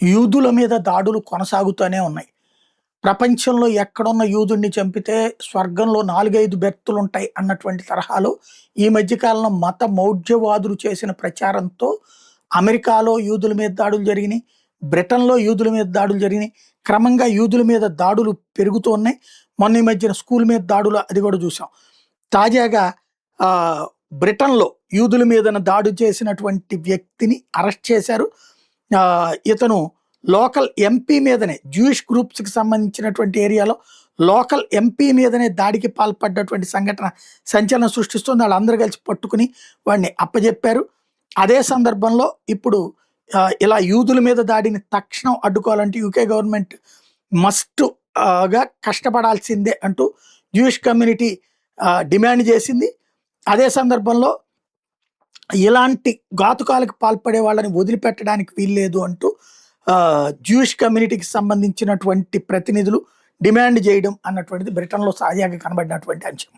యూదుల మీద దాడులు కొనసాగుతూనే ఉన్నాయి. ప్రపంచంలో ఎక్కడున్న యూదుడిని చంపితే స్వర్గంలో 4, 5 బెర్తులుంటాయి అన్నటువంటి తరహాలో ఈ మధ్య కాలంలో మత మౌఢ్యవాదులు చేసిన ప్రచారంతో అమెరికాలో యూదుల మీద దాడులు జరిగినాయి. బ్రిటన్‌లో యూదుల మీద దాడులు జరిగినాయి. క్రమంగా యూదుల మీద దాడులు పెరుగుతూ ఉన్నాయి. మొన్న ఈ మధ్యన స్కూల్ మీద దాడులు అది కూడా చూసాం. తాజాగా ఆహ్, బ్రిటన్‌లో యూదుల మీదన దాడి చేసినటువంటి వ్యక్తిని అరెస్ట్ చేశారు. ఇతను లోకల్ ఎంపీ మీదనే జూయిష్ గ్రూప్స్‌కి సంబంధించినటువంటి ఏరియాలో లోకల్ ఎంపీ మీదనే దాడికి పాల్పడ్డటువంటి సంఘటన సంచలనం సృష్టిస్తుంది. వాళ్ళందరూ కలిసి పట్టుకుని వాడిని అప్పజెప్పారు. అదే సందర్భంలో ఇప్పుడు ఇలా యూదుల మీద దాడిని తక్షణం అడ్డుకోవాలంటే యూకే గవర్నమెంట్ మస్ట్ గా కష్టపడాల్సిందే అంటూ జూయిష్ కమ్యూనిటీ డిమాండ్ చేసింది. అదే సందర్భంలో ఇలాంటి ఘాతుకాలకు పాల్పడే వాళ్ళని వదిలిపెట్టడానికి వీల్లేదు అంటూ జూయిష్ కమ్యూనిటీకి సంబంధించినటువంటి ప్రతినిధులు డిమాండ్ చేయడం అన్నటువంటిది బ్రిటన్‌లో తాజాగా కనబడినటువంటి అంశం.